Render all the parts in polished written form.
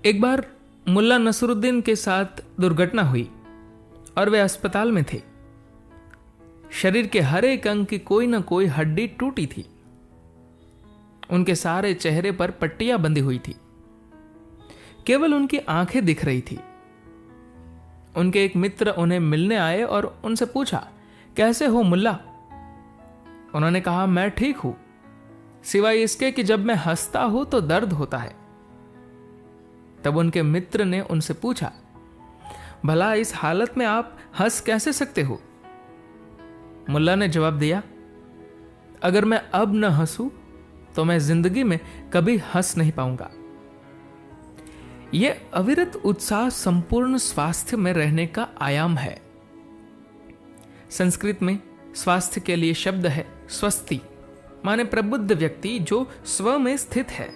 एक बार मुल्ला नसरुद्दीन के साथ दुर्घटना हुई और वे अस्पताल में थे। शरीर के हर एक अंग की कोई ना कोई हड्डी टूटी थी। उनके सारे चेहरे पर पट्टियां बंधी हुई थी। केवल उनकी आंखें दिख रही थी। उनके एक मित्र उन्हें मिलने आए और उनसे पूछा, कैसे हो मुल्ला? उन्होंने कहा, मैं ठीक हूं, सिवाय इसके कि जब मैं हंसता हूं तो दर्द होता है। तब उनके मित्र ने उनसे पूछा, भला इस हालत में आप हंस कैसे सकते हो? मुल्ला ने जवाब दिया, अगर मैं अब न हंसूं तो मैं जिंदगी में कभी हंस नहीं पाऊंगा। यह अविरत उत्साह संपूर्ण स्वास्थ्य में रहने का आयाम है। संस्कृत में स्वास्थ्य के लिए शब्द है स्वस्ति, माने प्रबुद्ध व्यक्ति जो स्व में स्थित है।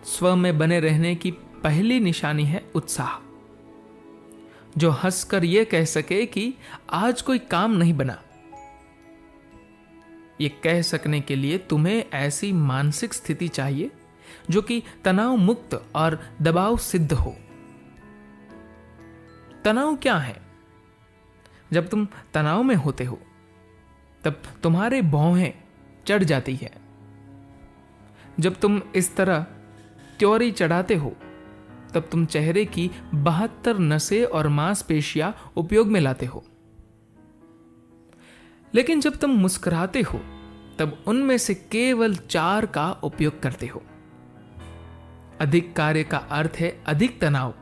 स्व में बने रहने की पहली निशानी है उत्साह, जो हंसकर यह कह सके कि आज कोई काम नहीं बना। यह कह सकने के लिए तुम्हें ऐसी मानसिक स्थिति चाहिए जो कि तनाव मुक्त और दबाव सिद्ध हो। तनाव क्या है? जब तुम तनाव में होते हो तब तुम्हारे भौहें चढ़ जाती है। जब तुम इस तरह त्योरी चढ़ाते हो तब तुम चेहरे की 72 नसें और मांसपेशियां उपयोग में लाते हो। लेकिन जब तुम मुस्कुराते हो तब उनमें से केवल 4 का उपयोग करते हो। अधिक कार्य का अर्थ है अधिक तनाव।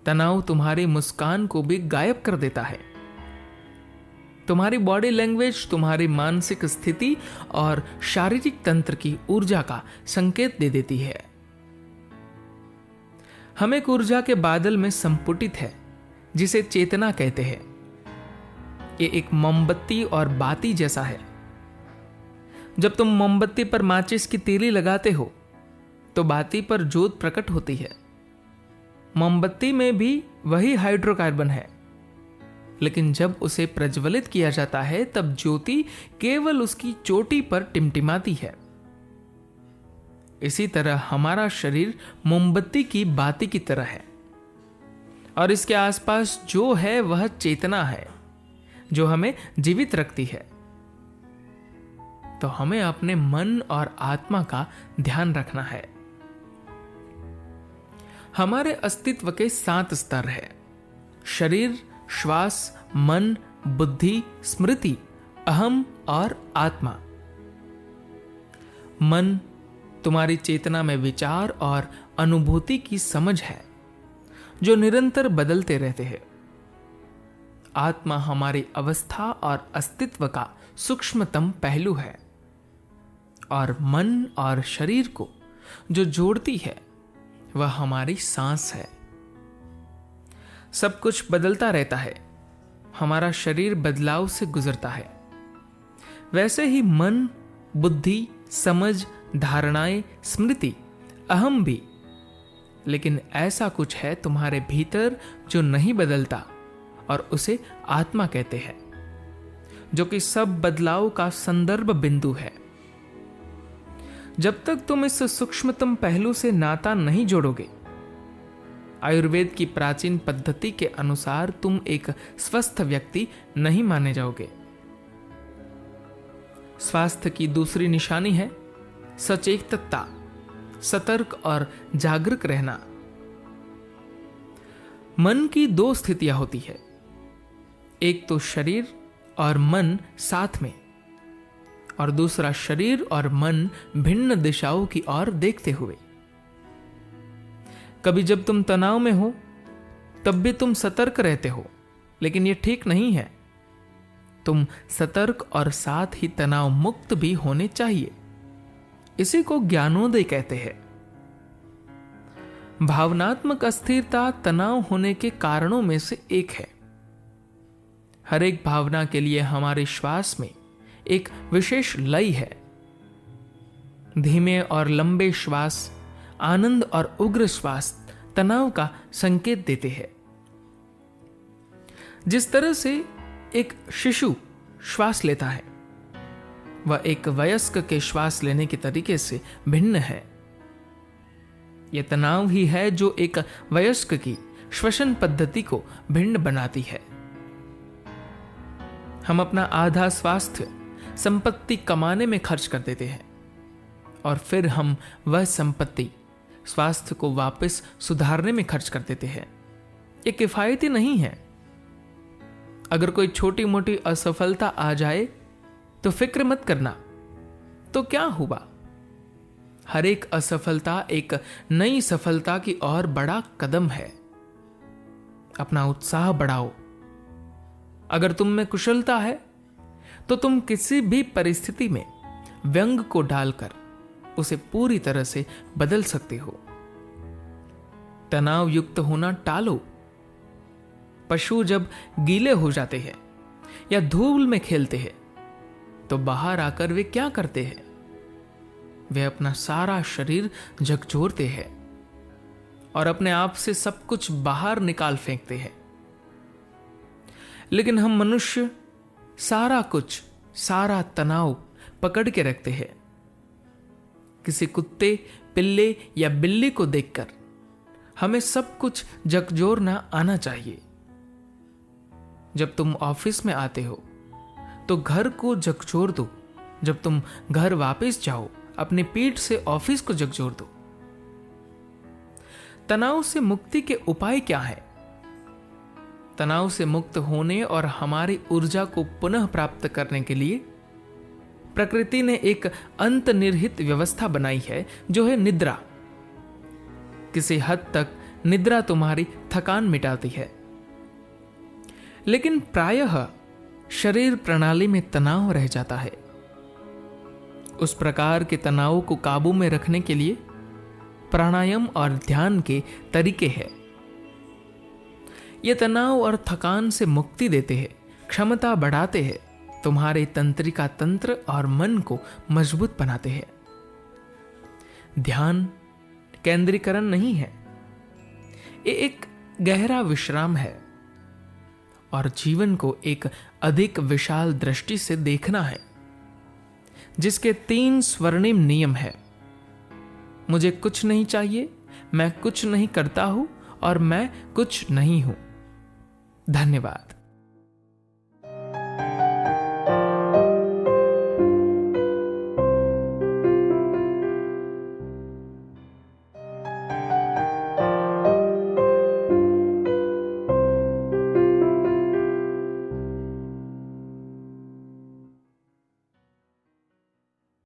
तनाव तुम्हारी मुस्कान को भी गायब कर देता है। तुम्हारी बॉडी लैंग्वेज तुम्हारी मानसिक स्थिति और शारीरिक तंत्र की ऊर्जा का संकेत दे देती है। हम एक ऊर्जा के बादल में संपुटित है जिसे चेतना कहते हैं। ये एक मोमबत्ती और बाती जैसा है। जब तुम मोमबत्ती पर माचिस की तीली लगाते हो तो बाती पर ज्योत प्रकट होती है। मोमबत्ती में भी वही हाइड्रोकार्बन है, लेकिन जब उसे प्रज्वलित किया जाता है तब ज्योति केवल उसकी चोटी पर टिमटिमाती है। इसी तरह हमारा शरीर मोमबत्ती की बाती की तरह है और इसके आसपास जो है वह चेतना है जो हमें जीवित रखती है। तो हमें अपने मन और आत्मा का ध्यान रखना है। हमारे अस्तित्व के 7 स्तर हैं: शरीर, श्वास, मन, बुद्धि, स्मृति, अहम और आत्मा। मन तुम्हारी चेतना में विचार और अनुभूति की समझ है जो निरंतर बदलते रहते हैं। आत्मा हमारी अवस्था और अस्तित्व का सूक्ष्मतम पहलू है और मन और शरीर को जो जोड़ती है वह हमारी सांस है। सब कुछ बदलता रहता है। हमारा शरीर बदलाव से गुजरता है। वैसे ही मन, बुद्धि, समझ, धारणाएं, स्मृति, अहम भी। लेकिन ऐसा कुछ है तुम्हारे भीतर जो नहीं बदलता और उसे आत्मा कहते हैं, जो कि सब बदलाव का संदर्भ बिंदु है। जब तक तुम इस सूक्ष्मतम पहलू से नाता नहीं जोड़ोगे, आयुर्वेद की प्राचीन पद्धति के अनुसार तुम एक स्वस्थ व्यक्ति नहीं माने जाओगे। स्वास्थ्य की दूसरी निशानी है सचेतता, सतर्क और जागरूक रहना। मन की 2 स्थितियां होती है, एक तो शरीर और मन साथ में, और दूसरा शरीर और मन भिन्न दिशाओं की ओर देखते हुए। कभी जब तुम तनाव में हो तब भी तुम सतर्क रहते हो, लेकिन यह ठीक नहीं है। तुम सतर्क और साथ ही तनाव मुक्त भी होने चाहिए। इसी को ज्ञानोदय कहते हैं। भावनात्मक अस्थिरता तनाव होने के कारणों में से एक है। हर एक भावना के लिए हमारे श्वास में एक विशेष लय है। धीमे और लंबे श्वास, आनंद और उग्र श्वास तनाव का संकेत देते हैं। जिस तरह से एक शिशु श्वास लेता है वह एक वयस्क के श्वास लेने के तरीके से भिन्न है। यह तनाव ही है जो एक वयस्क की श्वसन पद्धति को भिन्न बनाती है। हम अपना आधा स्वास्थ्य संपत्ति कमाने में खर्च कर देते हैं और फिर हम वह संपत्ति स्वास्थ्य को वापस सुधारने में खर्च कर देते हैं। ये किफायती नहीं है। अगर कोई छोटी मोटी असफलता आ जाए तो फिक्र मत करना, तो क्या हुआ। हर एक असफलता एक नई सफलता की ओर बड़ा कदम है। अपना उत्साह बढ़ाओ। अगर तुम में कुशलता है तो तुम किसी भी परिस्थिति में व्यंग को डालकर उसे पूरी तरह से बदल सकते हो। तनाव युक्त होना टालो। पशु जब गीले हो जाते हैं या धूल में खेलते हैं तो बाहर आकर वे क्या करते हैं? वे अपना सारा शरीर झकझोरते हैं और अपने आप से सब कुछ बाहर निकाल फेंकते हैं। लेकिन हम मनुष्य सारा कुछ, सारा तनाव पकड़ के रखते हैं। किसी कुत्ते, पिल्ले या बिल्ली को देखकर हमें सब कुछ झकझोरना आना चाहिए। जब तुम ऑफिस में आते हो तो घर को झकझोर दो। जब तुम घर वापस जाओ अपनी पीठ से ऑफिस को झकझोर दो। तनाव से मुक्ति के उपाय क्या है? तनाव से मुक्त होने और हमारी ऊर्जा को पुनः प्राप्त करने के लिए प्रकृति ने एक अंतर्निहित व्यवस्था बनाई है, जो है निद्रा। किसी हद तक निद्रा तुम्हारी थकान मिटाती है, लेकिन प्रायः शरीर प्रणाली में तनाव रह जाता है। उस प्रकार के तनाव को काबू में रखने के लिए प्राणायाम और ध्यान के तरीके हैं। ये तनाव और थकान से मुक्ति देते हैं, क्षमता बढ़ाते हैं, तुम्हारे तंत्रिका तंत्र और मन को मजबूत बनाते हैं। ध्यान केंद्रीकरण नहीं है, ये एक गहरा विश्राम है और जीवन को एक अधिक विशाल दृष्टि से देखना है, जिसके 3 स्वर्णिम नियम है। मुझे कुछ नहीं चाहिए, मैं कुछ नहीं करता हूं और मैं कुछ नहीं हूं। धन्यवाद।